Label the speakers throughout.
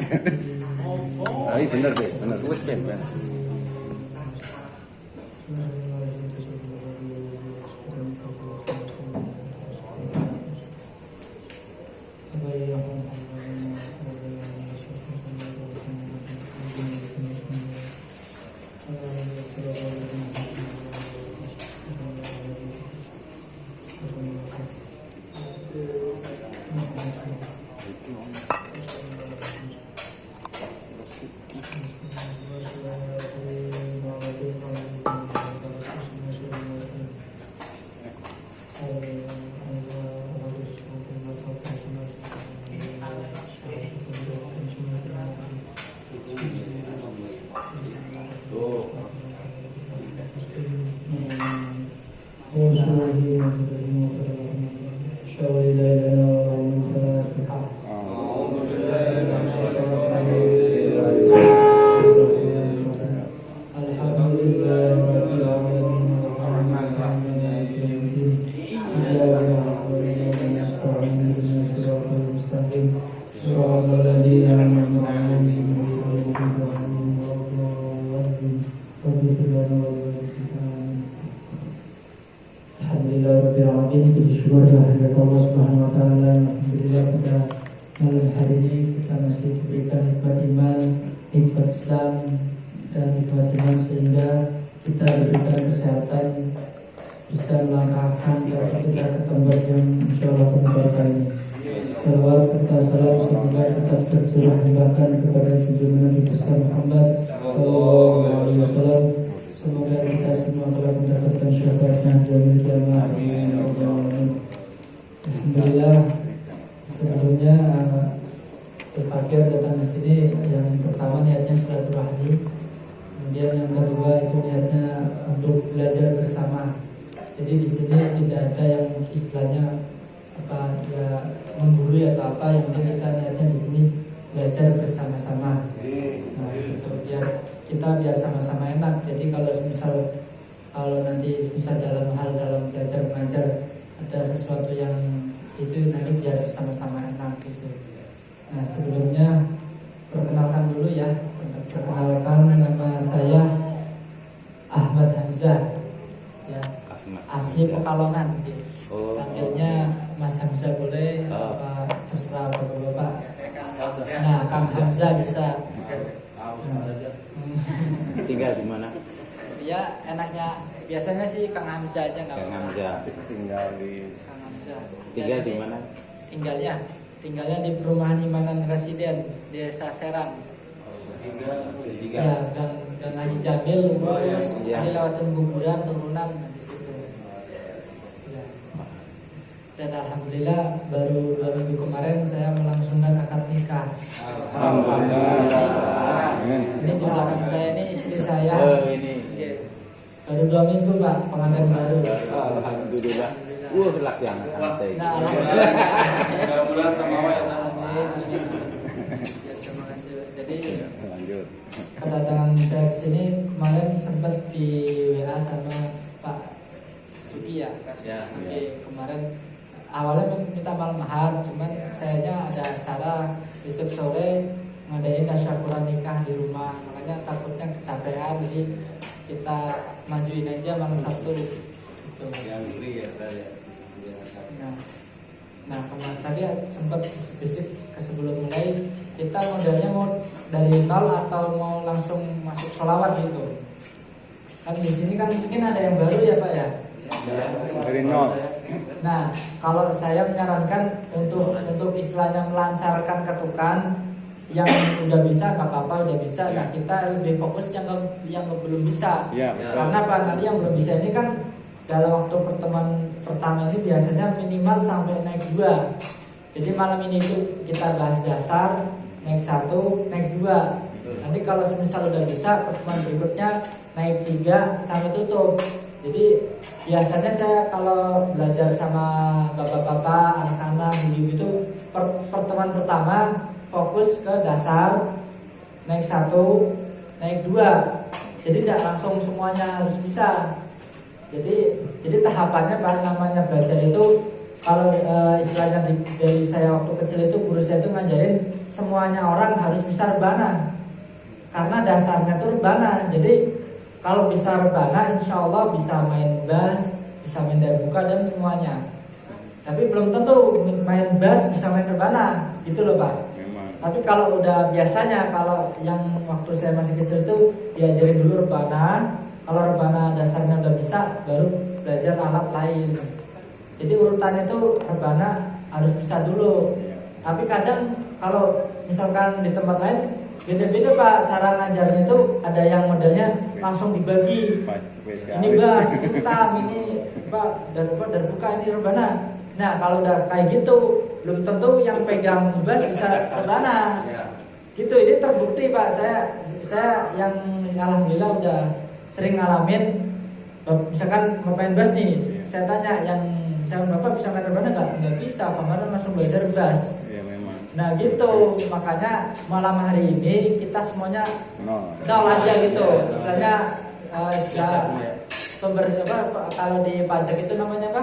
Speaker 1: Ah, iya bener deh, bener. Wes Ben.
Speaker 2: Bersyukur kehadirat Allah Subhanahu wa taala. Alhamdulillah pada malam hari ini kita masih diberikan nikmat iman, nikmat Islam dan nikmat iman sehingga kita diberikan kesehatan bisa melangkahkan dan kita ke tempat yang insyaallah berkah ini. Salawat serta salam semoga tetap tercurah bahkan kepada junjungan Nabi besar Muhammad sallallahu alaihi wasallam. Semoga kita semua telah mendapatkan syafaatnya di yaumil qiyamah. Alhamdulillah, sebelumnya Al-Fakir datang ke sini. Yang pertama niatnya silaturahmi, kemudian yang kedua itu niatnya untuk belajar bersama. Jadi di sini tidak ada yang istilahnya apa ya menggurui atau apa, yang penting kita niatnya di sini belajar bersama-sama. Nah, itu biar sama-sama enak. Jadi kalau nanti bisa dalam belajar mengajar ada sesuatu yang itu nanti biar sama-sama enak gitu. Nah, sebelumnya perkenalkan dulu ya. Perkenalkan, nama saya Ahmad Hamzah ya, asli Pekalongan gitu. Panggilnya Mas Hamzah boleh, apa terserah bapak-bapak. Nah, Kang Hamzah bisa.
Speaker 1: Tinggal di mana?
Speaker 2: Ya, enaknya biasanya sih Kang Hamzah aja nggak apa-apa.
Speaker 1: Kang Hamzah tinggal di.
Speaker 2: Kang Hamzah.
Speaker 1: Tinggal di mana?
Speaker 2: Tinggalnya di Perumahan Imanan Residen, Desa Serang. Ya, dan Haji Jamil terus ini lewatin kuburan turunan di situ. Ya. Dan alhamdulillah baru 2 minggu kemarin saya melangsungkan akad nikah.
Speaker 1: Alhamdulillah.
Speaker 2: Ini di belakang saya ini istri saya.
Speaker 1: Ini.
Speaker 2: Baru 2 minggu Pak, pengantin baru.
Speaker 1: Alhamdulillah. Laki anak-anak.
Speaker 2: Nah, alhamdulillah.
Speaker 3: Mudah-mudahan sama wa ya.
Speaker 2: Terima kasih. Jadi
Speaker 1: Lanjut.
Speaker 2: kedatangan saya ke sini kemarin sempat di WA sama Pak Sugi ya. Oke, kemarin awalnya minta malam mahar, cuman sayanya ada acara besok sore ngadain tasyakuran nikah di rumah, makanya takutnya kecapean, jadi kita majuin aja malam Sabtu gitu.
Speaker 3: Yang ngeri ya tadi.
Speaker 2: Nah kemarin tadi sempat bisik ke sebelum mulai, kita modelnya mau dari nol atau mau langsung masuk sholawat gitu. Kan di sini kan mungkin ada yang baru ya Pak ya.
Speaker 1: Dari nol.
Speaker 2: Nah kalau saya menyarankan untuk istilahnya melancarkan ketukan, yang udah bisa nggak apa-apa, udah bisa. Nah kita lebih fokus yang belum bisa. Karena Pak nanti yang belum bisa ini kan dalam waktu pertemuan pertama ini biasanya minimal sampai naik 2. Jadi malam ini itu kita bahas dasar, naik 1, naik 2. Nanti kalau semisal udah bisa, pertemuan berikutnya naik 3 sampai tutup. Jadi biasanya saya kalau belajar sama bapak-bapak, anak-anak, ibu itu pertemuan pertama fokus ke dasar, naik 1, naik 2. Jadi tidak langsung semuanya harus bisa. Jadi tahapannya namanya belajar itu kalau istilahnya dari saya waktu kecil itu guru saya itu ngajarin semuanya orang harus bisa rebana, karena dasarnya itu rebana. Jadi kalau bisa rebana, insya Allah bisa main bass, bisa main darbuka dan semuanya. Tapi belum tentu main bass bisa main rebana, gitu loh Pak.
Speaker 1: Memang.
Speaker 2: Tapi kalau udah biasanya, kalau yang waktu saya masih kecil itu diajarin dulu rebana. Kalau rebana dasarnya udah bisa, baru belajar alat lain. Jadi urutannya itu rebana harus bisa dulu. Tapi kadang kalau misalkan di tempat lain beda-beda Pak, cara ngajarnya itu ada yang modelnya langsung dibagi. Ini bass, ini tam, ini Pak darbuka, ini rebana. Nah kalau udah kayak gitu, belum tentu yang pegang bass bisa rebana. Gitu, ini terbukti Pak. Saya yang alhamdulillah udah sering ngalamin. Misalkan mau main bass nih, saya tanya yang Bapak bisa main rebana nggak bisa, kemarin langsung belajar bass.
Speaker 1: Iya memang.
Speaker 2: Nah gitu, makanya malam hari ini kita semuanya nol aja gitu. Istilahnya kalau di pajak itu namanya apa?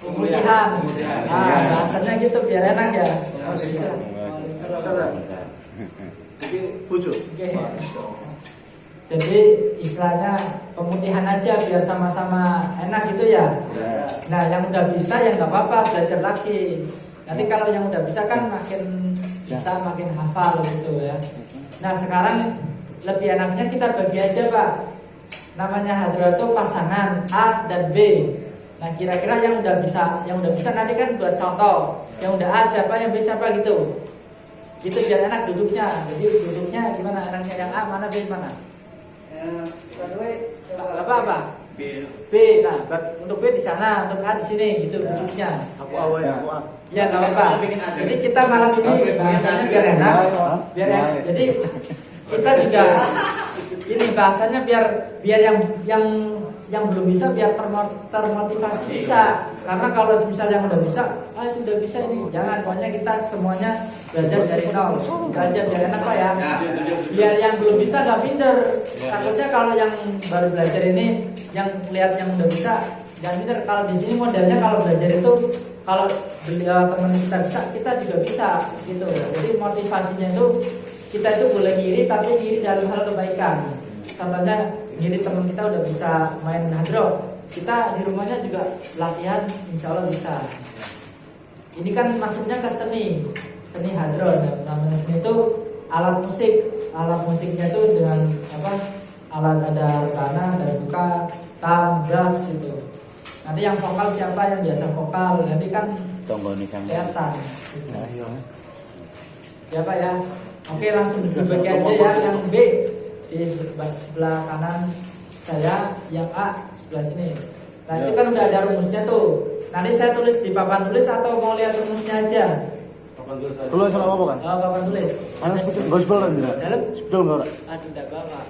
Speaker 2: Pemutihan. Nah bahasanya gitu biar enak ya.
Speaker 4: Oke, bujuk.
Speaker 2: Jadi istilahnya pemutihan aja biar sama-sama enak gitu ya. Nah yang udah bisa ya nggak apa-apa, belajar lagi. Nanti kalau yang udah bisa kan makin bisa, makin hafal gitu ya. Nah sekarang lebih enaknya kita bagi aja Pak. Namanya hadroh itu pasangan A dan B. Nah kira-kira yang udah bisa nanti kan buat contoh. Yang udah A siapa, yang B siapa gitu. Itu biar enak duduknya. Jadi duduknya gimana enaknya, yang A mana, B mana? Apa? B. Nah, untuk B di sana, untuk A di sini gitu duduknya.
Speaker 4: Aku awal ya, aku A.
Speaker 2: Ya nggak apa-apa. Jadi kita malam ini bahasanya biar enak, jadi kita juga ini bahasanya biar yang belum bisa biar termotivasi bisa. Karena kalau misalnya yang udah bisa, itu udah bisa ini. Jangan, pokoknya kita semuanya belajar dari nol. Belajar biar enak Pak ya. Biar yang belum bisa nggak minder. Takutnya kalau yang baru belajar ini, yang lihat yang udah bisa, jangan minder. Kalau di sini modelnya kalau belajar itu, kalau teman kita bisa, kita juga bisa gitu. Jadi motivasinya itu kita itu boleh ngiri, tapi ngiri dalam hal kebaikan. Contohnya ngiri teman kita udah bisa main hadroh, kita di rumahnya juga latihan, insya Allah bisa. Ini kan masuknya ke seni hadroh. Namanya seni itu alat musiknya itu dengan apa? Alat ada rebana, ada buka, tam, bass gitu. Nanti yang vokal siapa, yang biasa vokal, nanti kan kelihatan. Ya Pak ya. Oke, langsung dibagi aja ya. Yang B di sebelah kanan saya, yang A sebelah sini. Nah itu kan udah ada rumusnya tuh. Nanti saya tulis di papan tulis atau mau lihat rumusnya aja?
Speaker 4: Tulis sama apa kan?
Speaker 2: Oh, papan tulis.
Speaker 4: Mana gospel kan tidak?
Speaker 2: Dalam?
Speaker 4: Spidol enggak?
Speaker 2: Aduh, tidak bawa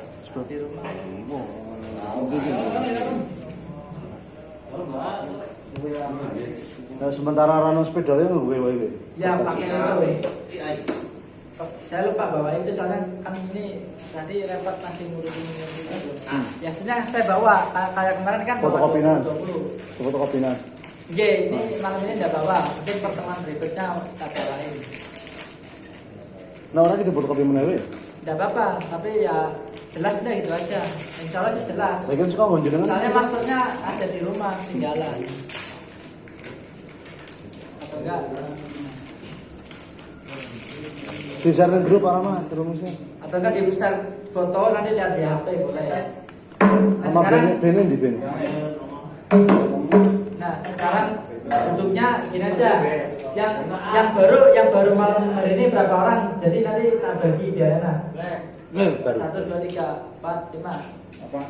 Speaker 2: di rumah.
Speaker 4: Nah, sementara Rano spidolnya gue.
Speaker 2: Ya pakai itu. Saya lupa bawa itu soalnya kan ini tadi repot masih ngurusin itu. Biasanya saya bawa kayak kemarin kan
Speaker 4: Fotokopian.
Speaker 2: 20.
Speaker 4: Fotokopian.
Speaker 2: Oke, ini malam ini enggak bawa. Mungkin pertemuan berikutnya kita bawain.
Speaker 4: Nah, orang kita fotokopi mana ya?
Speaker 2: Enggak apa-apa, tapi ya jelas deh gitu aja. Insya Allah sih jelas.
Speaker 4: Lagi kan suka ngonjolin kan?
Speaker 2: Soalnya maksudnya ada di rumah tinggalan. Atau enggak?
Speaker 4: Di share grup apa mah rumusnya?
Speaker 2: Atau enggak di share foto nanti lihat di HP boleh. Nah,
Speaker 4: Sama benin di Ben.
Speaker 2: Nah sekarang bentuknya gini aja. Yang baru malam hari ini berapa orang? Jadi nanti tak bagi biar enak.
Speaker 1: Baru.
Speaker 2: 1, 2, 3, 4, 5.
Speaker 1: Apa?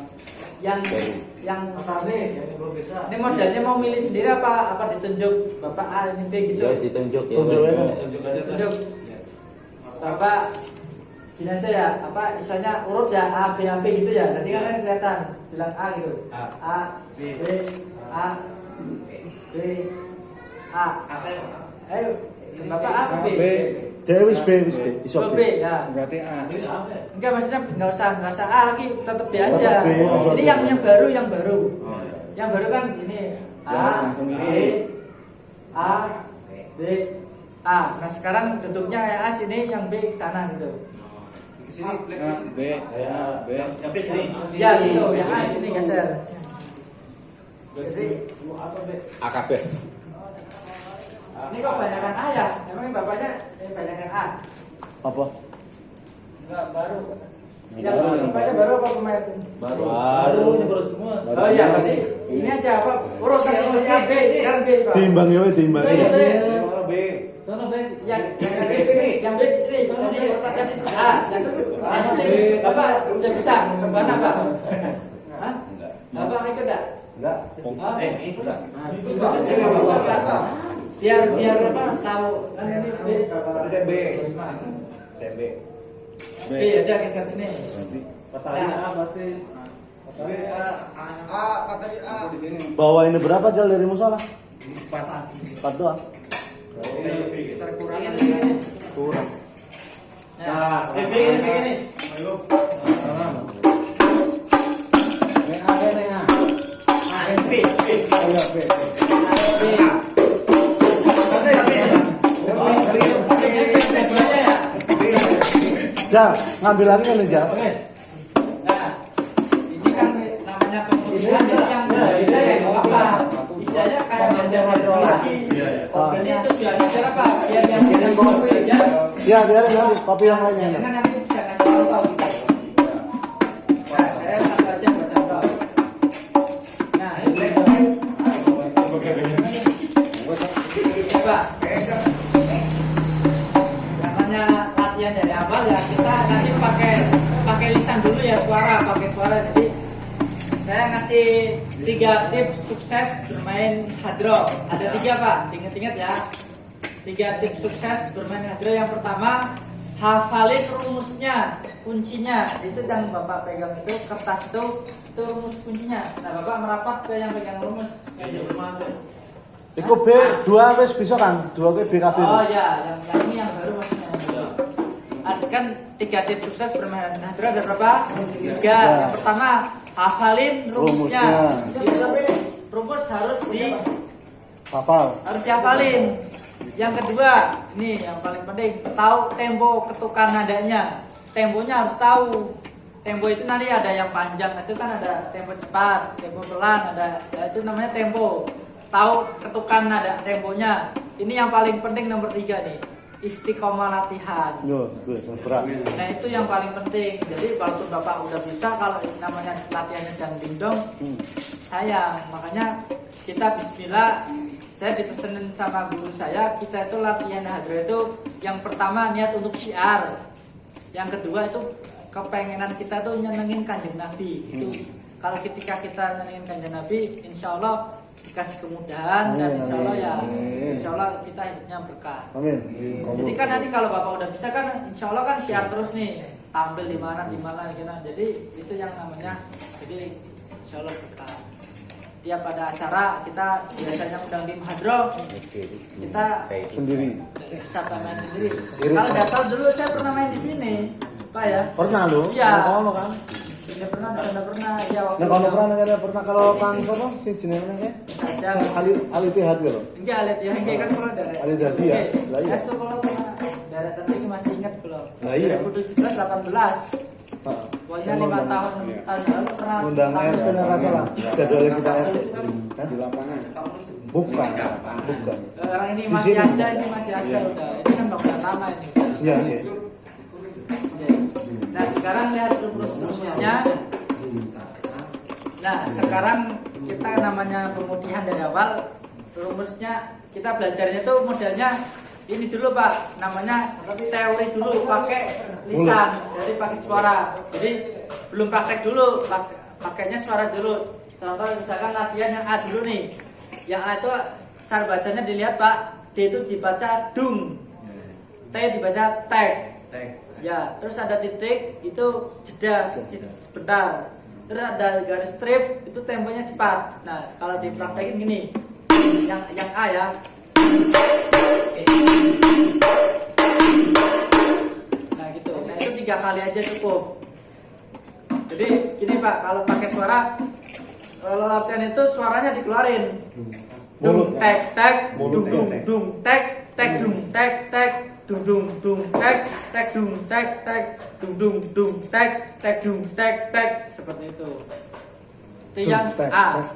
Speaker 2: Yang ini modelnya mau milih sendiri apa ditunjuk Bapak A ini B gitu?
Speaker 1: Ya ditunjuk ya.
Speaker 2: Tunjuk. Bapak gini aja ya, apa istilahnya urut ya A B gitu ya. Nanti kan kelihatan bilang A gitu. A B A B A. Ayo, Bapak A B.
Speaker 4: Dia wis B. Iso
Speaker 2: B
Speaker 4: B.
Speaker 2: ya.
Speaker 1: Berarti A.
Speaker 2: Enggak, maksudnya enggak usah A lagi, tetap B aja.
Speaker 4: Tetap B aja.
Speaker 2: Ini yang baru. Yang baru kan ini A
Speaker 1: Langsung
Speaker 2: B
Speaker 1: isi.
Speaker 2: A, B, A. Nah sekarang duduknya kayak A sini, yang B ke sana gitu.
Speaker 3: Kesini, B, B, yang B sini.
Speaker 2: Ya, gitu. Yang A sini geser. Jadi
Speaker 1: AKB.
Speaker 2: ini kok banyakan A ya? Emang bapaknya banyakan A?
Speaker 4: Apa?
Speaker 3: Enggak, baru.
Speaker 2: Yang bapaknya baru apa kemarin?
Speaker 1: Baru.
Speaker 3: Ini baru semua.
Speaker 2: Oh iya, berarti ini aja apa? Urusan ini A, B, sekarang B Pak.
Speaker 4: Timbang ya, timbang.
Speaker 2: B, B.
Speaker 3: B.
Speaker 2: Sono B. Yang B di sini. Jadi urutan itu A. Yang terus Bapak udah bisa ke mana Pak? Hah? Bapak ikut enggak?
Speaker 3: Enggak.
Speaker 2: Ikut enggak? Biar apa? Tahu kan ini B.
Speaker 3: Saya B. Saya B.
Speaker 2: B ada geser sini.
Speaker 3: Katanya A berarti. B A katanya A di sini.
Speaker 4: Bawa ini berapa jal dari musola? 4 doang.
Speaker 2: Terkurangin
Speaker 4: Kurang.
Speaker 2: Nah,
Speaker 3: B ini.
Speaker 4: Jal, ngambil lagi kan Jal?
Speaker 2: Nah, ini kan namanya pemilihan yang bisa ya nggak apa-apa. Istilahnya kayak belajar hidrologi. Ini tujuannya biar apa? Biar yang kita belajar.
Speaker 4: Ya, biarin nanti kopi yang lainnya.
Speaker 2: Jangan nanti bisa ngasih tahu kita. Nah, saya satu aja baca tahu. Nah, ini Pak. Namanya latihan dari awal ya kita nanti pakai lisan dulu ya, pakai suara. Jadi saya ngasih 3 tips sukses bermain hadro. Ada 3 Pak, ingat-ingat ya. 3 tips sukses bermain hadro. Yang pertama, hafalin rumusnya, kuncinya. Itu yang Bapak pegang itu kertas itu rumus kuncinya. Nah Bapak merapat ke yang pegang rumus.
Speaker 4: Iku B 2 wis bisa kan? 2 ke BKB.
Speaker 2: Oh ya, yang ini yang baru maksudnya. Ada kan 3 tips sukses bermain hadro ada berapa? 3. Yang pertama, hafalin rumusnya. Rumus harus dihafalin. Yang kedua, ini yang paling penting, tahu tempo ketukan nadanya. Temponya harus tahu. Tempo itu nanti ada yang panjang, itu kan ada tempo cepat, tempo pelan, ada itu namanya tempo. Tahu ketukan nada temponya. Ini yang paling penting nomor 3 nih. Istiqomah latihan.
Speaker 4: Yo, berat.
Speaker 2: Nah itu yang paling penting. Jadi walaupun Bapak udah bisa, kalau namanya latihannya jangan dingdong, sayang. Makanya kita bismillah. Saya dipesenin sama guru saya, kita itu latihan hadro itu yang pertama niat untuk syiar. Yang kedua itu kepengenan kita tuh nyenengin Kanjeng Nabi. Itu kalau ketika kita nyenengin Kanjeng Nabi, insya Allah dikasih kemudahan dan insya Allah kita hidupnya berkah.
Speaker 4: Amin.
Speaker 2: Jadi kan nanti kalau Bapak udah bisa kan, insya Allah kan syiar terus nih, tampil di mana gitu. Jadi itu yang namanya, jadi insya Allah berkah. Tiap pada acara kita biasanya undang tim hadro, kita
Speaker 4: Sendiri.
Speaker 2: bisa main sendiri. Kalau dasar dulu saya pernah main di sini, Pak ya.
Speaker 4: Pernah lu?
Speaker 2: Iya.
Speaker 4: Kono kan?
Speaker 2: Tidak pernah, tidak pernah. Ya waktu
Speaker 4: Nah, kono pernah kalau Kang sono sing jenenge nang
Speaker 2: saya
Speaker 4: Ali Tihad lho.
Speaker 2: enggak lihat ya, enggak kan kalau dari.
Speaker 4: Ali Dadi ya? Lah iya.
Speaker 2: Saya kalau pernah dari tadi masih ingat belum?
Speaker 4: Lah iya.
Speaker 2: 2017 18. Pokoknya 5 tahun lalu pernah
Speaker 4: Undang RT nggak salah. Jadwalnya kita RT.
Speaker 3: Di lapangan.
Speaker 4: Bukan.
Speaker 2: Orang ini
Speaker 4: Di
Speaker 2: masih
Speaker 4: sini.
Speaker 2: ada, ini masih ada udah. Ini kan bangunan lama ini.
Speaker 4: Iya, iya.
Speaker 2: Nah sekarang lihat rumusnya. Nah sekarang kita namanya pemutihan dari awal. Rumusnya kita belajarnya itu modelnya ini dulu Pak, namanya teori dulu pakai lisan, jadi pakai suara. Jadi belum praktek dulu, pakainya suara dulu. Contoh misalkan latihan yang A dulu nih. Yang A itu cara bacanya dilihat Pak, D itu dibaca dung, T dibaca tek. Ya, terus ada titik itu jeda sebentar. Terus ada garis strip itu temponya cepat. Nah, kalau dipraktekin gini. Yang A ya. Nah, gitu. Nah, itu 3 kali aja cukup. Jadi gini Pak, kalau pakai suara, kalau latihan itu suaranya dikeluarin. dung tek tek,
Speaker 4: Mulut.
Speaker 2: dung dung tek tek dung tek tek, dung dung tek tek dung tek tek, dung tek tek dung tek tek, seperti itu. Itu yang
Speaker 4: Dung, tek,
Speaker 2: A.
Speaker 4: tek.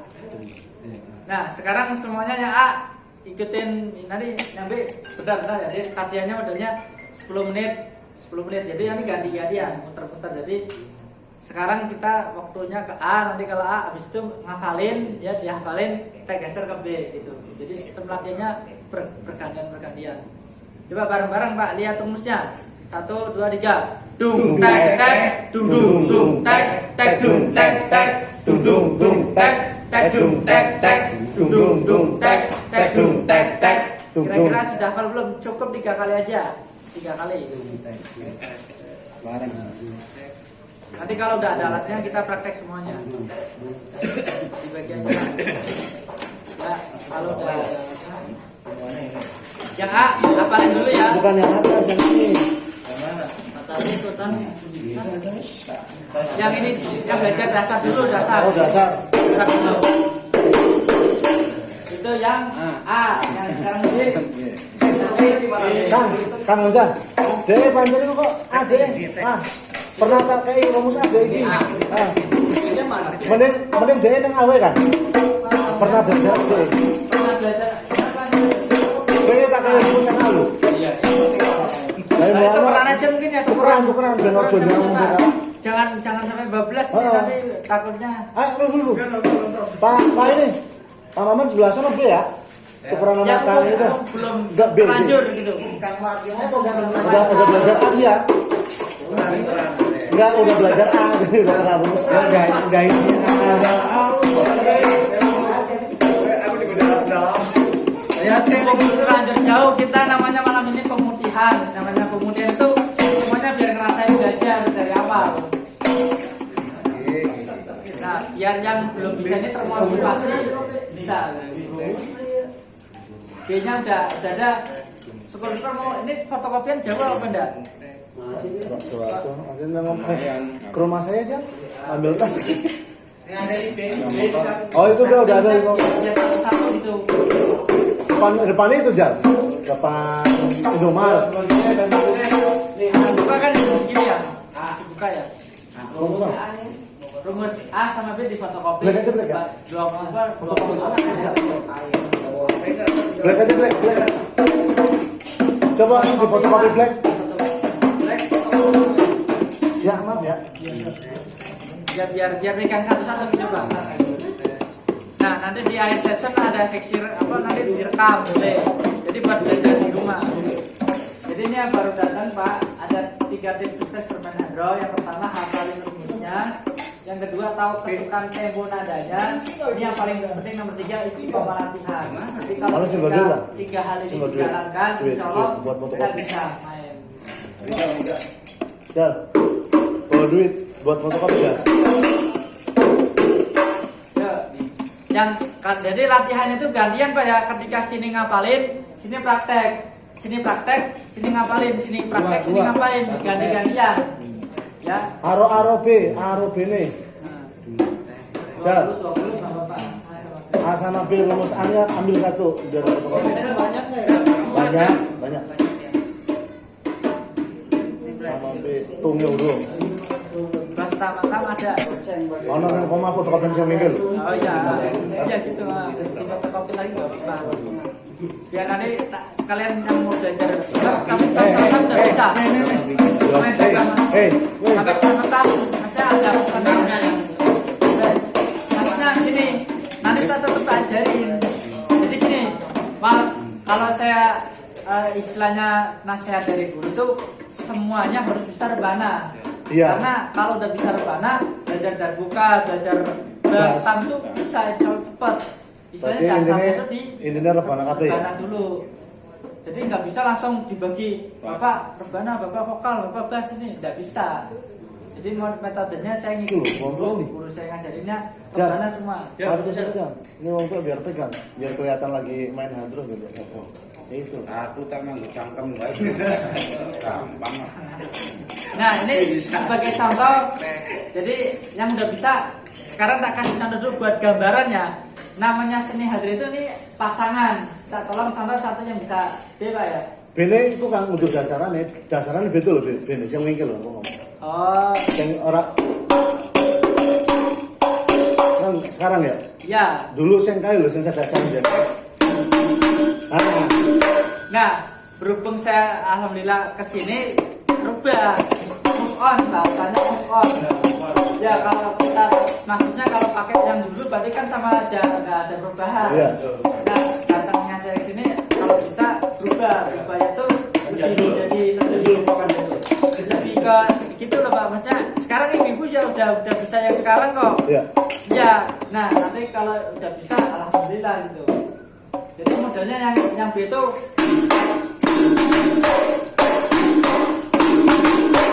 Speaker 2: Nah, sekarang semuanya yang A ikutin nanti yang B bentar, jadi latihannya modelnya 10 menit 10 menit, jadi ini ganti-gantian muter-muter. Jadi sekarang kita waktunya ke A, nanti kalau A habis itu ngafalin ya, dihafalin kita geser ke B gitu. Jadi sistem latihannya bergantian. Coba bareng-bareng Pak, lihat rumusnya. 1 2 3. Dung tek tek, dung dung tek tek dung tek tek, dung dung tek tek dung tek tek, dung dung tek tek dung tek tek. Kira-kira sudah hafal belum? Cukup 3 kali aja. 3 kali. Nanti kalau udah ada alatnya kita praktek semuanya. Di bagian jalan. Ya, kalau udah ada alatnya. Yang A, hafalin dulu ya.
Speaker 4: Bukan yang atas, yang ini.
Speaker 2: Tadi ikutan. Yang ini yang belajar dasar dulu, dasar.
Speaker 4: Oh, dasar.
Speaker 2: Dasar dulu. Itu yang A, yang sekarang ini.
Speaker 4: Kang Hamzah. Dek panjenengan kok ade. Pernah tak kei rumus ade iki. Mending dek nang awe kan. Pernah belajar dek.
Speaker 2: Pernah belajar apa?
Speaker 4: Kowe tak kei rumus yang lalu.
Speaker 1: Iya.
Speaker 2: Itu peran aja mungkin ya,
Speaker 4: tukeran ben ojo nyambung.
Speaker 2: Jangan sampai bablas nih, nanti takutnya.
Speaker 4: Ayo dulu. Pak ini. Pak Maman sebelah sana B ya. Tukeran sama Kang itu.
Speaker 2: Belum
Speaker 4: Enggak B.
Speaker 2: lanjut gitu.
Speaker 4: Udah belajar A dia. Enggak, udah belajar A gitu, udah pernah rumus. Enggak ini.
Speaker 2: Ya, lanjut jauh kita namanya malam ini pemutihan. Namanya pemutihan itu semuanya biar ngerasain belajar dari awal. Nah, biar yang belum bisa ini termotivasi bisa. B-nya udah ada. Syukur-syukur mau ini fotokopian jauh apa enggak?
Speaker 4: Ke rumah saya aja, ambil tas. Oh itu udah ada.
Speaker 2: Ya satu gitu.
Speaker 4: Depan itu Jal. Depan Indomaret.
Speaker 2: Buka kan itu gini ya. Buka ya.
Speaker 4: Rumus
Speaker 2: Rumus A sama B di fotokopi.
Speaker 4: Black aja, black ya?
Speaker 2: Dua fotokopi.
Speaker 4: Black aja black. Coba di fotokopi black. Ya maaf ya.
Speaker 2: Ya biar pegang satu-satu coba. Nah nanti di akhir session ada seksi apa nanti direkam boleh. Jadi buat belajar di rumah. Jadi ini yang baru datang Pak, ada 3 tips sukses bermain handro. Yang pertama hafalin rumusnya. Yang kedua tahu tentukan tempo nadanya. Ini yang paling penting nomor 3 istiqomah latihan. Jadi kalau 3 hal ini dijalankan, insya Allah kita bisa main.
Speaker 4: Jal, bawa duit buat fotokopi ya.
Speaker 2: Jadi latihannya itu gantian Pak ya. Ketika sini ngapalin, sini praktek, sini ngapalin, sini praktek, sini ngapalin, ganti-gantian. Ya.
Speaker 4: Aro B nih. Jal. A sama B rumus A-nya ambil satu biar fotokopi. Banyak. Sama B tunggu dulu.
Speaker 2: Pas sama ada.
Speaker 4: Ono nang koma fotokopi sing minggu.
Speaker 2: Oh iya. Iya gitu. Di fotokopi lagi enggak apa-apa. Biar nanti sekalian yang mau belajar. Tapi sama udah bisa. Sampai sama tahu. Masih ada pesannya yang. Maksudnya gini, nanti kita tetap ajarin. Jadi gini, kalau saya istilahnya nasihat dari guru itu semuanya harus bisa rebana.
Speaker 4: Iya.
Speaker 2: Karena kalau udah bisa rebana, belajar darbuka, belajar basam itu bisa insya Allah cepat. Istilahnya dasarnya itu
Speaker 4: intinya rebana kabeh ya.
Speaker 2: rebana dulu. Jadi nggak bisa langsung dibagi, bapak rebana, bapak vokal, bapak bass ini nggak bisa. Jadi metodenya saya ngikutin guru saya ngajarinnya rebana semua.
Speaker 4: Ini wong tua biar pegang, biar kelihatan lagi main hadroh gitu. Itu.
Speaker 1: Aku tak mau cangkem wae. Gampang.
Speaker 2: Nah ini sebagai contoh. Jadi yang udah bisa sekarang tak kasih contoh dulu buat gambarannya. namanya seni hadir itu nih pasangan. Kita tolong sampai satunya bisa B Pak ya.
Speaker 4: Bene itu kan untuk dasarannya betul loh bene yang wingkil loh ngomong.
Speaker 2: Oh.
Speaker 4: Yang orang kan sekarang ya.
Speaker 2: Ya.
Speaker 4: Dulu saya kayu loh, saya dasarnya.
Speaker 2: Nah, berhubung saya alhamdulillah kesini rubah move on bahasanya move on. Ya kalau kita maksudnya kalau pakai yang dulu berarti kan sama aja nggak ada perubahan.
Speaker 4: Iya.
Speaker 2: Nah datangnya saya ke sini kalau bisa berubahnya tuh lebih ke gitu loh Pak. Maksudnya sekarang ibu ya udah bisa yang sekarang kok.
Speaker 4: Iya.
Speaker 2: Ya. Nah nanti kalau udah bisa alhamdulillah gitu. Jadi modelnya yang B itu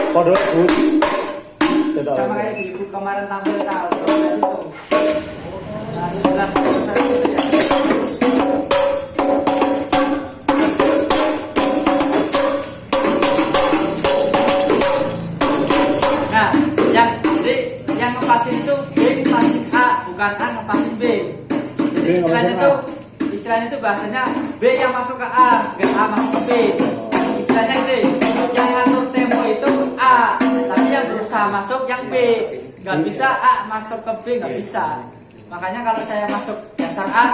Speaker 4: Pada good.
Speaker 2: sama kayak di ibu kemarin tampil kalau itu. Nah, jelas itu ya. Nah, yang ngepasin itu B ngepasin A, bukan A ngepasin B. Jadi istilahnya itu bahasanya B yang masuk ke A, biar A masuk ke B. Istilahnya gini, yang ngatur tempo itu A, tapi yang berusaha masuk yang B. Nggak bisa A masuk ke B, nggak bisa. Makanya kalau saya masuk dasar A,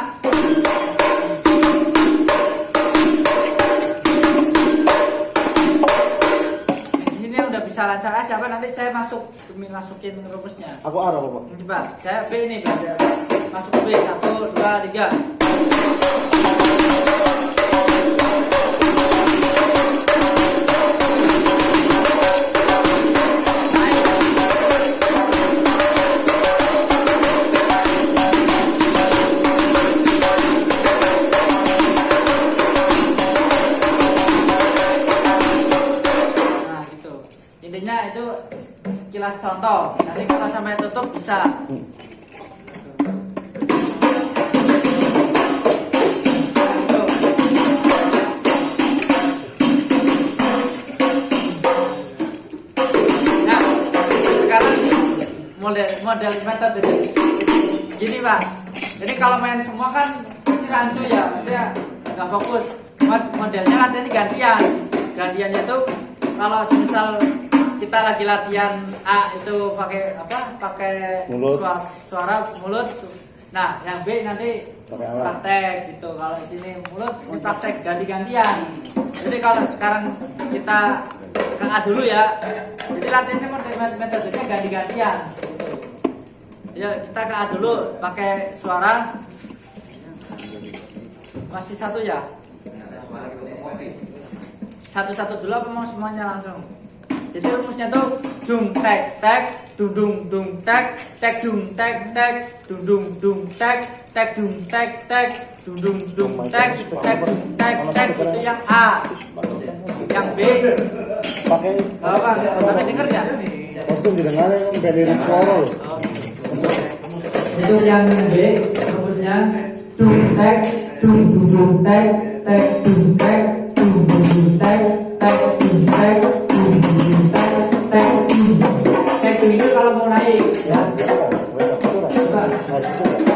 Speaker 2: di sini udah bisa lancar A, siapa nanti saya masukin rumusnya.
Speaker 4: Aku arah Bapak.
Speaker 2: Coba, saya B ini belajar. Masuk ke B, 1, 2, 3. Intinya itu sekilas contoh. Nanti kalau sampai tutup bisa. Nah, sekarang model metode gini Pak. Jadi kalau main semua kan pasti rancu ya, maksudnya nggak fokus. Modelnya latihan ini gantian. Gantiannya itu kalau misal kita lagi latihan A itu pakai apa? Pakai
Speaker 4: mulut.
Speaker 2: Suara mulut. Nah, yang B nanti
Speaker 4: Pakai alat.
Speaker 2: praktek gitu. Kalau di sini mulut, ini praktek ganti-gantian. Jadi kalau sekarang kita ke A dulu ya. Jadi latihannya metodenya ganti-gantian. Gitu. Ya kita ke A dulu pakai suara. Masih satu ya? Satu-satu dulu apa mau semuanya langsung? Jadi rumusnya tuh dung tek tek dung dung tek tek dung tek tek dung dung tek tek dung tek tek dung dung tek tek tek tek itu yang A. Yang B
Speaker 4: Pakai
Speaker 2: apa? Tapi denger ya?
Speaker 4: waktu didengarnya belirin suara loh.
Speaker 2: Itu yang B rumusnya dung tek dung dung tek tek dung tek dung dung tek tek dung tek dung dung tek tek tek itu kalau mau naik ya.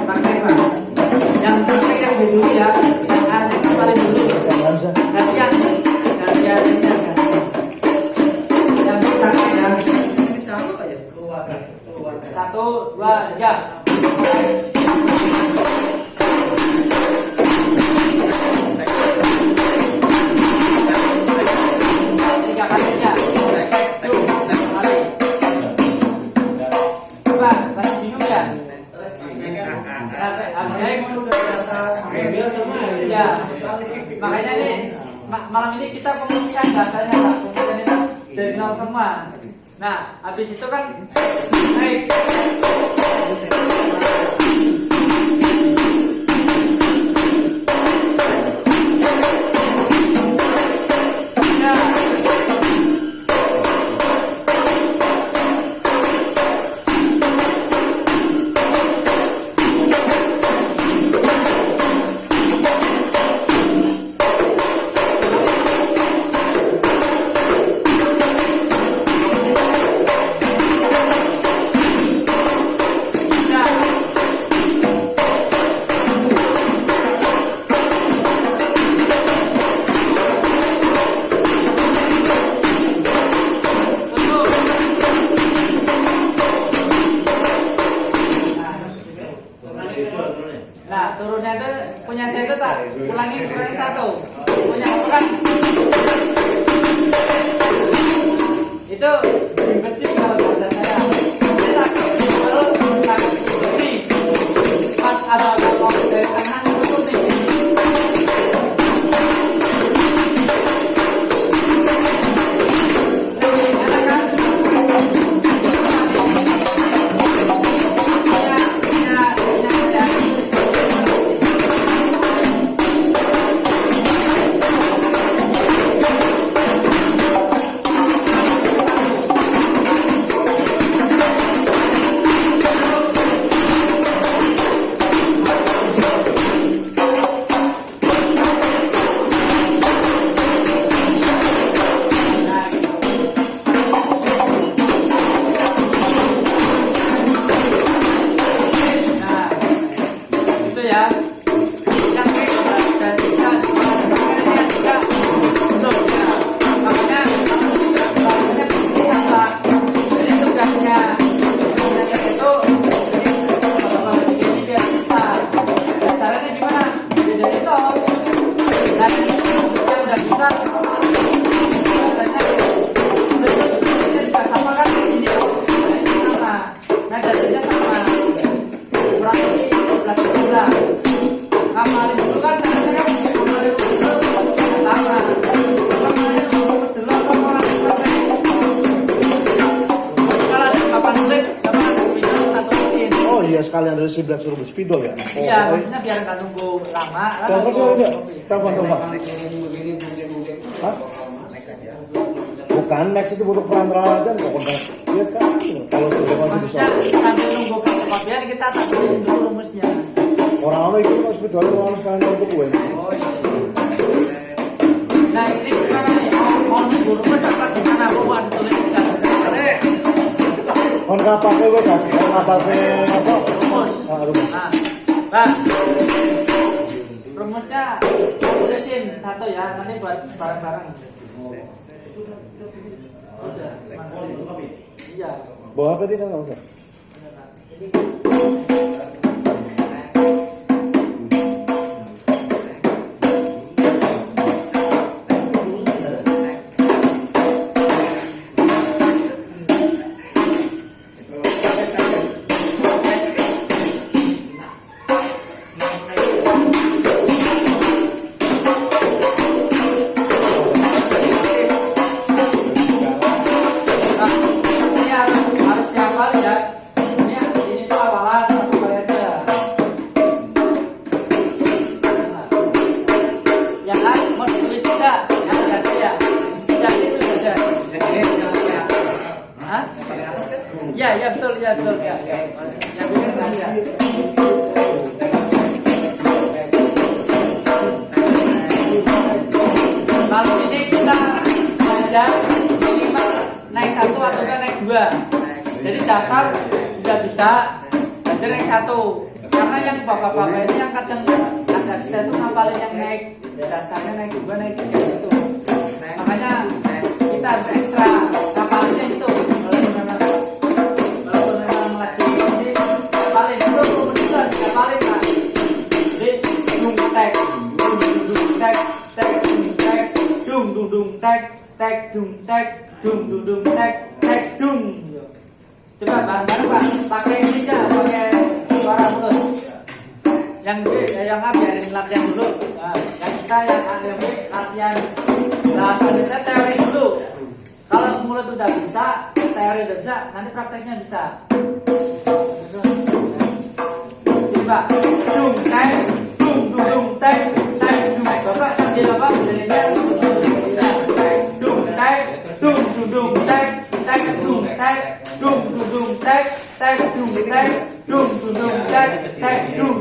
Speaker 2: Pakai Pak. Yang pakai yang B dulu ya. Yang A yang paling dulu. Gantian. Yang B pakai ya. Satu, dua, tiga. Tiga kalinya. Tuh, balik. Coba, masih bingung ya? Ya, makanya nih malam ini kita pembuktian bahasanya Pak. Pembuktian itu dari nol semua. Nah, habis itu kan naik.
Speaker 4: sekalian dari si Black suruh beli spidol ya.
Speaker 2: Iya, maksudnya biar nggak nunggu lama.
Speaker 4: Telepon dulu ya. Telepon dulu. Hah? Bukan, next itu butuh peralatan kok kontak. Iya sekarang kalau sudah masih bisa.
Speaker 2: Maksudnya sambil nunggu fotokopian kita tampilin dulu rumusnya.
Speaker 4: Orang-orang itu harus spidol orang sekarang untuk gue.
Speaker 2: Oh iya. Nah ini gimana nih? Mau nunggu rumus apa gimana? Aku buat dituliskan.
Speaker 4: Kon kapal ke gue kan? Kapal ke apa?
Speaker 2: Rumus.
Speaker 4: Rumus.
Speaker 2: Nah, Bang. Rumusnya tulisin satu ya, nanti buat bareng-bareng. Udah. Iya.
Speaker 4: Bawa apa dia kan nggak usah. Iya betul ya. Yang benar saja. Kalau ini kita belajar minimal naik 1 atau naik 2. Jadi dasar sudah bisa belajar naik 1. Karena yang bapak-bapak ini yang kadang agak bisa itu ngapalin yang naik dasarnya naik 2, naik 3 gitu. Makanya kita harus ekstra ngapalinnya itu. Dung. Coba bareng-bareng Pak, pakai ini aja, pakai suara mulut. Yang B, yang A biarin latihan dulu. Nah, yang kita yang A, yang B latihan bahasa Indonesia teori dulu. Kalau mulut udah bisa, teori udah bisa, nanti prakteknya bisa. Jadi Pak, dung tek, dung tek, dung. Bapak sambil Bapak jadinya dung tek, dung tek, dung tek, dung tek, dung tek, tek, dung.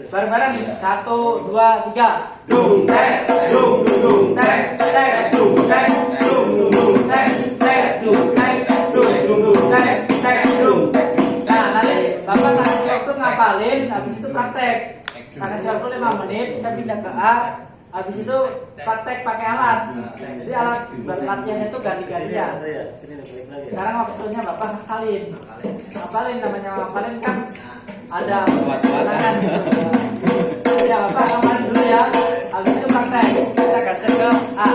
Speaker 4: Bareng-bareng 1, 2, 3. Dung tek, dung tek, dung tek, dung tek, dung tek, dung tek, dung. Nah, nanti Bapak kasih waktu ngapalin, habis itu praktek. Kasih waktu 5 menit, saya pindah ke A. Habis itu praktek pakai alat. Jadi alat buat latihan itu ganti-gantian. Sekarang waktunya Bapak ngapalin namanya ngapalin kan ada tangan gitu. Ya Bapak ngapalin dulu ya. Habis itu praktek. Kita kasih ke A.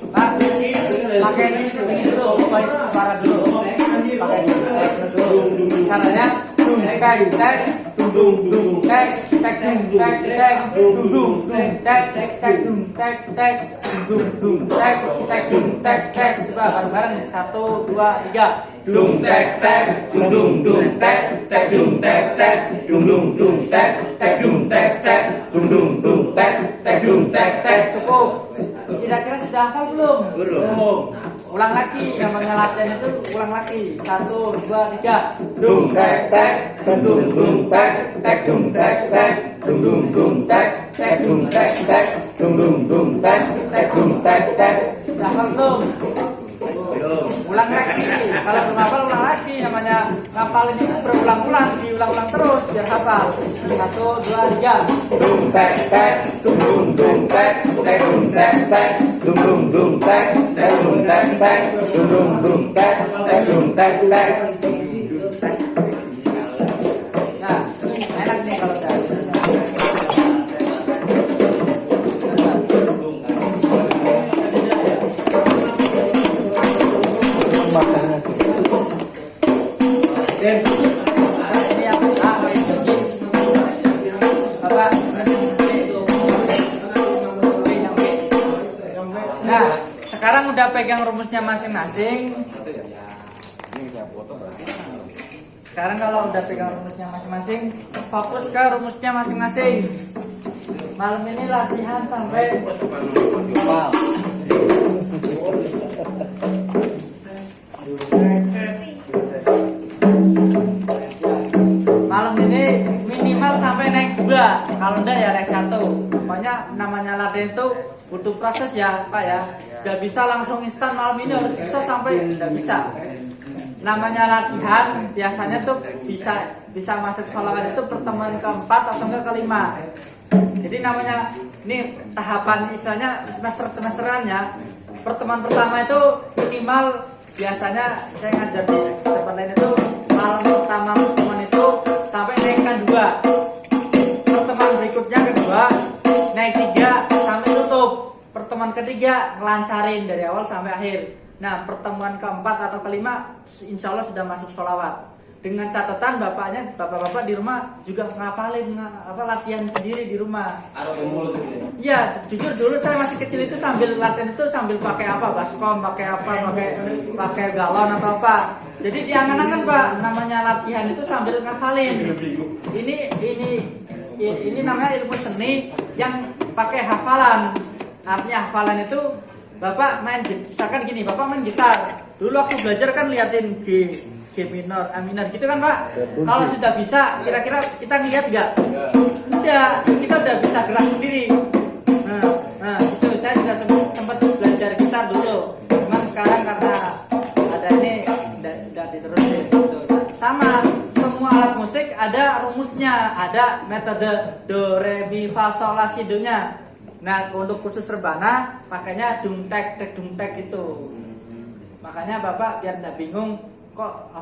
Speaker 4: Pak, pakai ini dulu, pakai suara dulu. Pakai suara dulu. Caranya coba bareng-bareng 1, 2, 3.
Speaker 1: Dung tek tek, dung tek, dung tek tek, dung tek, dung tek tek, dung tek, dung tek.
Speaker 2: Cukup. Kira-kira sudah hafal belum? Belum. Ulang lagi, yang latihan itu ulang lagi. 1, 2, 3.
Speaker 1: Dung tek tek, dung tek, dung tek tek, dung tek, dung tek tek, dung tek, dung tek tek.
Speaker 2: Sudah hafal belum? Ulang lagi. Kalau belum hafal ulang lagi. Namanya ngapalin itu berulang-ulang, diulang-ulang terus biar hafal. 1, 2, 3.
Speaker 1: Dung tek tek, dung tek, dung tek tek, dung tek, dung tek tek, dung tek, dung tek tek.
Speaker 2: Nah, enak nih kalau udah.
Speaker 4: Makannya sih.
Speaker 2: Ini yang A, Bapak. Nah, sekarang udah pegang rumusnya masing-masing.
Speaker 5: Sekarang kalau udah pegang rumusnya masing-masing, fokus ke rumusnya masing-masing. Malam ini latihan sampai malam ini minimal sampai naik 2. Kalau enggak ya naik 1. Pokoknya namanya latihan itu butuh proses ya Pak ya. Gak bisa langsung instan malam ini harus bisa sampai, nggak bisa. Namanya latihan biasanya tuh bisa masuk sholawat itu pertemuan keempat atau enggak kelima. Jadi namanya ini tahapan istilahnya semesteran ya. Pertemuan pertama itu minimal biasanya saya ngajar di tempat lain itu malam pertama pertemuan itu sampai naikkan 2. Pertemuan berikutnya kedua naik 3 sampai tutup. Pertemuan ketiga ngelancarin dari awal sampai akhir. Nah pertemuan keempat atau kelima insya Allah sudah masuk sholawat. Dengan catatan bapak-bapak di rumah juga ngapalin latihan sendiri di rumah. Iya, jujur dulu saya masih kecil itu sambil latihan itu sambil pakai apa, baskom, pakai galon atau apa. Jadi diangan-angan Pak, namanya latihan itu sambil ngapalin. Ini namanya ilmu seni yang pakai hafalan. Artinya hafalan itu Bapak main, misalkan gini, Bapak main gitar. Dulu aku belajar kan liatin G minor, A minor gitu kan Pak. Kalau sudah bisa, kira-kira kita ngeliat nggak? Udah, kita udah bisa gerak sendiri. Nah itu saya juga sempat belajar gitar dulu. Cuman sekarang karena ada ini udah diterusin. Gitu. Sama, semua alat musik ada rumusnya, ada metode do, re, mi, fa, sol, la, si, do nya. Nah untuk khusus rebana pakainya dung tek gitu. Makanya Bapak biar nggak bingung kok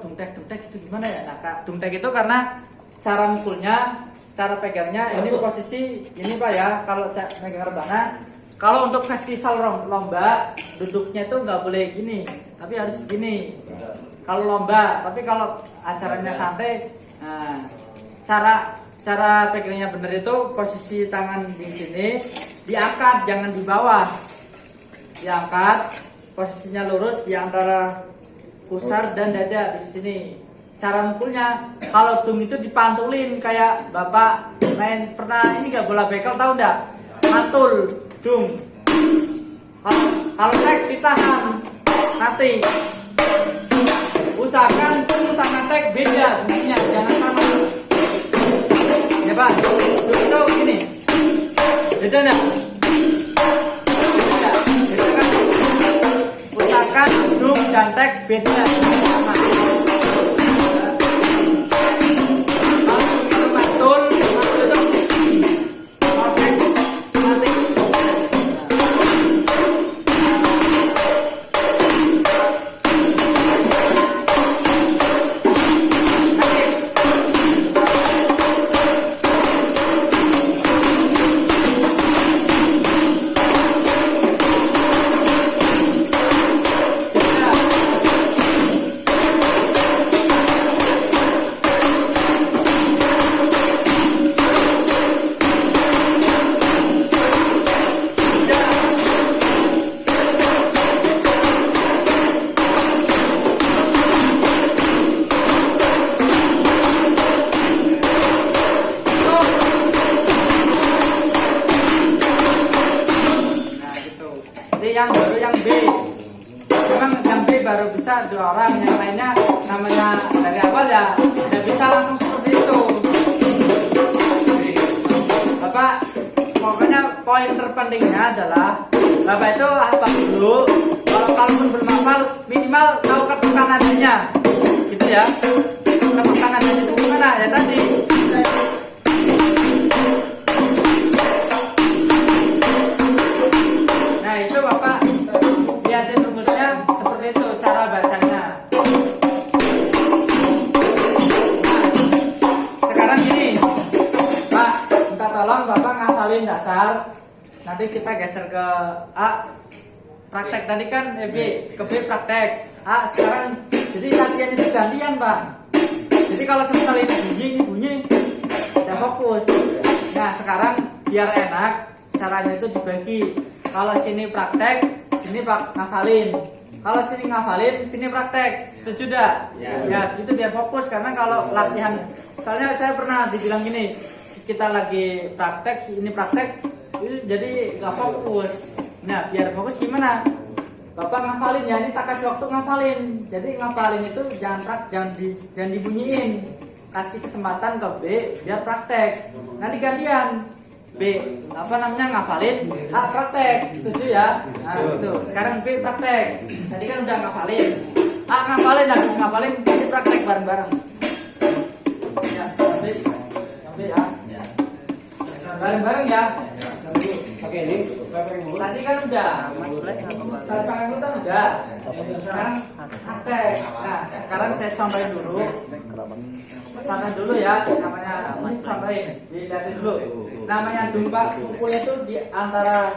Speaker 5: dung tek itu gimana ya? Nah dung tek itu karena cara mukulnya, cara pegangnya ini posisi ini Pak ya. Kalau megang rebana, kalau untuk festival lomba duduknya itu nggak boleh gini, tapi harus gini. Kalau lomba, tapi kalau acaranya santai, nah, cara pegangnya benar itu posisi tangan di sini, diangkat jangan di bawah, diangkat posisinya lurus di antara pusar dan dada di sini. Cara mukulnya kalau dung itu dipantulin kayak Bapak main pernah ini nggak bola bekel tahu nggak? Mantul dung. Kalau tek ditahan nanti. Usahakan dung sama tek beda bunyinya, jangan sama. Ya Pak, itu ini beda nggak? Beda kan? Usahakan dung dan tek beda sama. Yang B, memang yang B baru bisa 2 orang, yang lainnya namanya dari awal ya tidak bisa langsung seperti itu. Bapak, pokoknya poin terpentingnya adalah Bapak itu hafal dulu. Kalaupun belum hafal, minimal tahu ketukan nadanya, gitu ya. Ketukan nadanya itu gimana ya tadi? Nah itu Bapak lihatin rumusnya seperti itu cara bacanya. Nah, sekarang gini Pak, minta tolong Bapak ngafalin dasar. Nanti kita geser ke A, praktek tadi kan B, ke B praktek A. Sekarang jadi latihan itu gantian Pak. Jadi kalau semisal ini bunyi kita fokus. Nah sekarang biar enak caranya itu dibagi. Kalau sini praktek, sini Pak ngafalin. Kalau sini ngafalin, sini praktek. Setuju dah? Ya, itu biar fokus karena kalau latihan, soalnya saya pernah dibilang gini, kita lagi praktek, ini praktek, itu jadi nggak fokus. Nah, biar fokus gimana? Bapak ngafalin ya, ini tak kasih waktu ngafalin. Jadi ngafalin itu jangan dibunyiin. Kasih kesempatan ke B biar praktek. Nanti gantian. B apa namanya ngafalin, A praktek. Setuju ya? Nah, itu. Sekarang B praktek. Tadi kan udah ngafalin. A ngafalin, habis ngafalin jadi praktek bareng-bareng. Ya, B ya. Bareng-bareng ya.
Speaker 1: Oke, ini
Speaker 5: Tadi kan udah, tantangan kita udah. Sekarang praktek. Nah, sekarang saya sampaikan dulu. Sampaikan dulu ya, namanya sampaikan. Dilihatin dulu. Namanya dumpa pukulnya itu di antara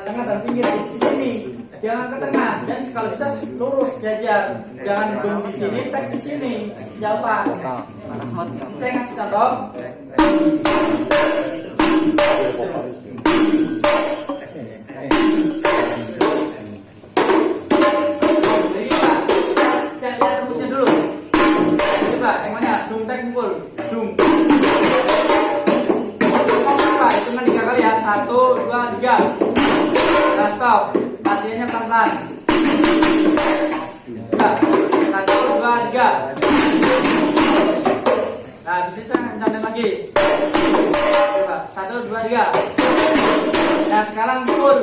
Speaker 5: tengah dan pinggir di sini. Jangan ke tengah dan kalau bisa lurus jajar. Jangan dum di sini, tek di sini. Jawab. Saya ngasih contoh. Satu, dua, tiga. Nah, stop. Latihannya pelan-pelan. Nah, satu, dua, tiga. Nah, bisa saya cantik lagi. Coba, satu, dua, tiga. Nah, sekarang full.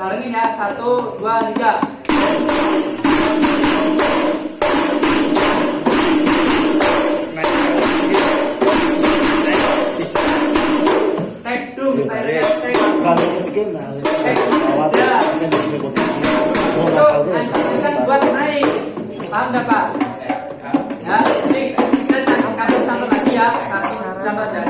Speaker 5: Barengin ya, satu, dua, tiga. Buat naik, paham nggak Pak? Ya, ini kita kasih tambah lagi ya, tambah. Ya.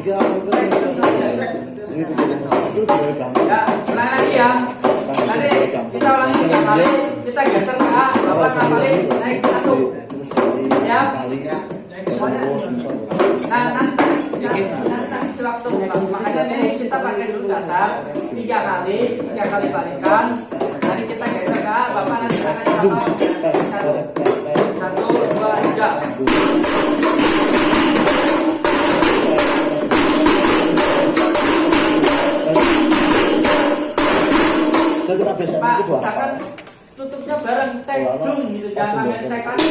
Speaker 5: Ya, ulang lagi ya. Nanti kita ulangi 3 kali, kita geser ke A, bapak ngapalin naik satu. Ya. Nah, nanti waktu makanya ini kita pakai dulu dasar 3 kali balikan. Nanti kita geser ke A, bapak nanti akan satu, dua, tiga. Pak, misalkan tutupnya bareng tek dung gitu, jangan main tek lagi.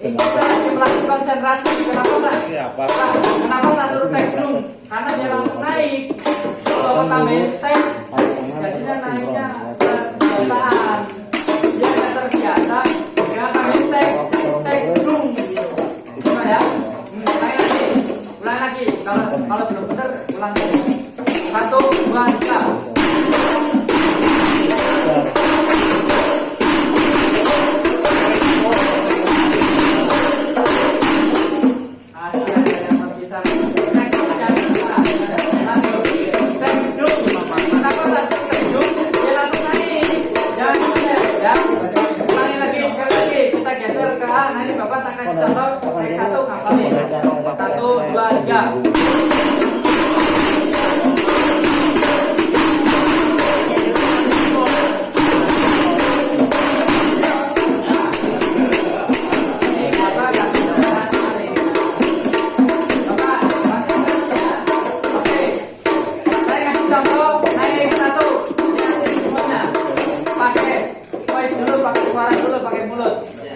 Speaker 5: Ini kita lagi melakukan konsentrasi, kenapa tak? Pak, kenapa tak suruh tek dung? Karena dia langsung naik. Kalau tambahin tek, jadinya naiknya kebiasaan. Dia nggak terbiasa, jangan tambahin tek dung. Gimana ya? Ulang lagi. Kalau belum benar, ulang lagi. Satu, dua, tiga. Satu, dua, tiga.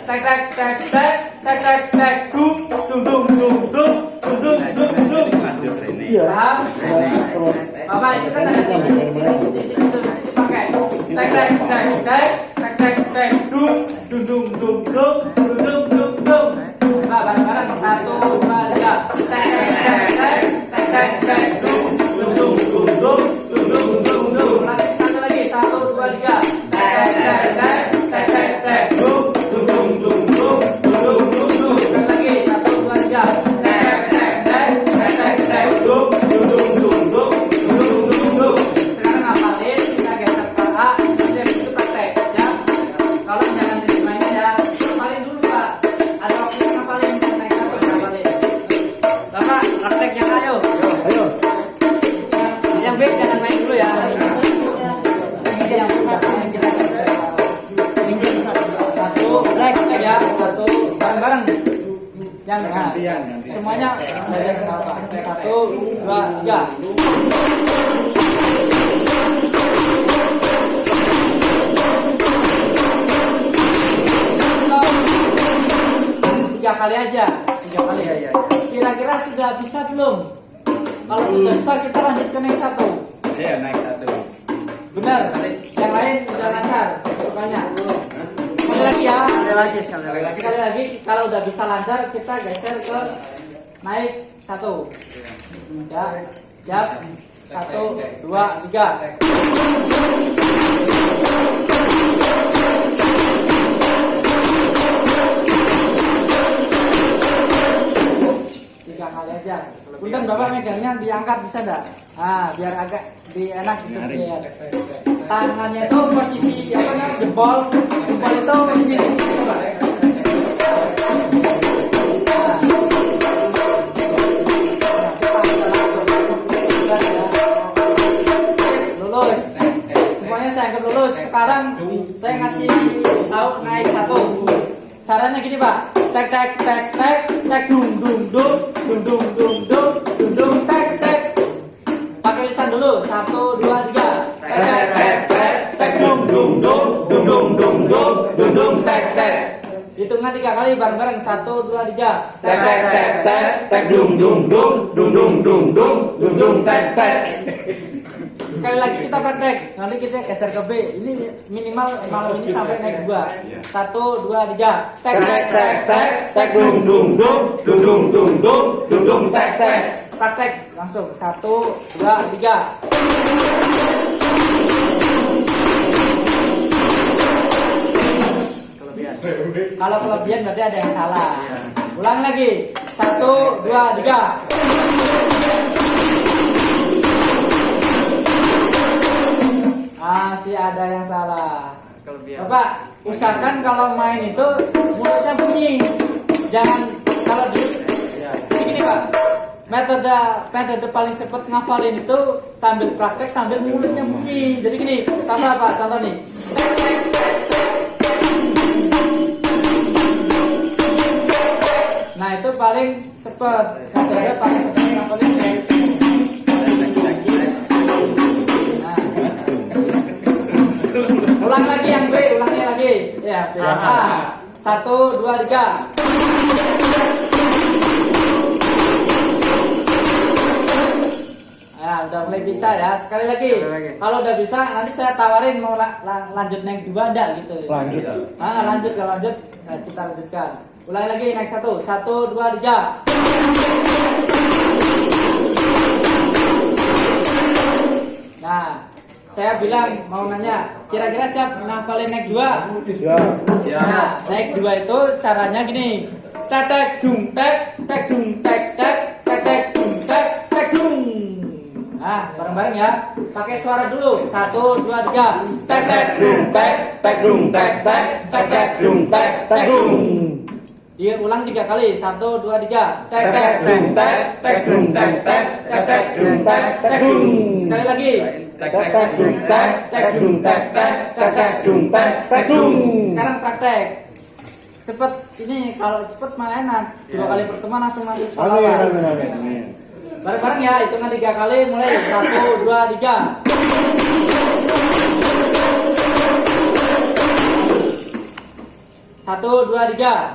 Speaker 5: Tek tek tek tek tek tek tek dung dung dung dung dung dung dung dung dung. Paham? Bapak itu kan ada pakai tek tek tek tek tek tek tek dung dung dung dung dung dung dung dung. Nah, bareng-bareng 1, 2, 3. Tek tek tek tek tek tek tek dung dung dung dung dung dung dung dung. Nanti satu lagi 1, 2, 3. Tek tek tek tek tek tek dung. Kalau jangan dimainin ya, paling dulu Pak. yang
Speaker 1: Gantian.
Speaker 5: semuanya belajar apa? 1, 2, 3. Tiga kali aja, 3 kali.
Speaker 1: Iya.
Speaker 5: Kira-kira sudah bisa belum? Kalau sudah bisa kita lanjut ke yang 1.
Speaker 1: Iya, naik 1.
Speaker 5: Benar. Yang lain sudah lancar. Banyak. Sekali lagi ya. Sekali lagi. Kalau udah bisa lancar kita geser ke naik 1. Ya. Siap. 1, 2, 3. Kali aja. Punten Bapak megangnya diangkat bisa enggak? Nah, biar agak enak gitu biar. Tangannya itu posisi apa namanya? Jempol itu ini di sini Pak. Lulus. Semuanya saya anggap lulus. Sekarang saya ngasih tahu naik 1. Caranya gini Pak. Tek tek tek tek tek dung dung dung dung dung dung dung dung dung tek tek. Pakai lisan dulu. 1, 2, 3. Tek tek tek tek tek dung dung dung dung dung dung dung dung dung tek tek. Hitungan 3 kali bareng-bareng. 1, 2, 3.
Speaker 1: Tek tek tek tek tek dung dung dung dung dung dung dung dung dung tek tek.
Speaker 5: Sekali lagi kita praktek. Nanti kita geser ke B. Ini minimal malam ini sampai naik 2. 1, 2, 3.
Speaker 1: Tek tek tek tek tek dung dung dung dung dung dung dung dung dung tek tek.
Speaker 5: Praktek langsung. 1, 2, 3. Kalau kelebihan berarti ada yang salah. Ulang lagi. 1, 2, 3. Masih ada yang salah. Bapak, usahakan kalau main itu mulutnya bunyi. Jangan kalau di gini Pak. Metode paling cepat ngafalin itu sambil praktek sambil mulutnya bunyi. Jadi gini, contoh Pak, contoh nih. Nah itu paling cepat. Metode paling cepat ngafalin. Ulang lagi yang B, ulangnya lagi. Ya, B. 1, 2, 3. Nah, udah mulai bisa ya. Sekali lagi. Kalau udah bisa, nanti saya tawarin mau lanjut naik 2 enggak gitu.
Speaker 1: Lanjut.
Speaker 5: Lanjut kalau lanjut, nah, kita lanjutkan. Ulangi lagi naik 1. 1, 2, 3. Nah, saya bilang mau nanya, kira-kira siap ngafalin naik 2?
Speaker 1: Ya.
Speaker 5: Nah, naik 2 itu caranya gini. Tek tek dung tek tek dung tek tek tek tek dung tek tek dung. Nah, bareng-bareng ya. Pakai suara dulu. 1, 2, 3. Tek tek dung
Speaker 1: tek tek dung tek tek tek tek dung tek tek dung.
Speaker 5: Dia ulang 3 kali. 1, 2, 3. Tek
Speaker 1: Tek
Speaker 5: tek
Speaker 1: tek dung tek tek dung tek tek tek tek dung tek tek dung.
Speaker 5: Sekali lagi.
Speaker 1: Tek tek dung tek tek dung tek tek tek tek dung tek tek dung.
Speaker 5: Sekarang praktek. Cepet ini kalau cepet malah enak. 2 kali pertemuan langsung masuk sholat.
Speaker 1: Amin.
Speaker 5: Bareng-bareng ya, hitungan 3 kali mulai. 1, 2, 3. 1, 2, 3.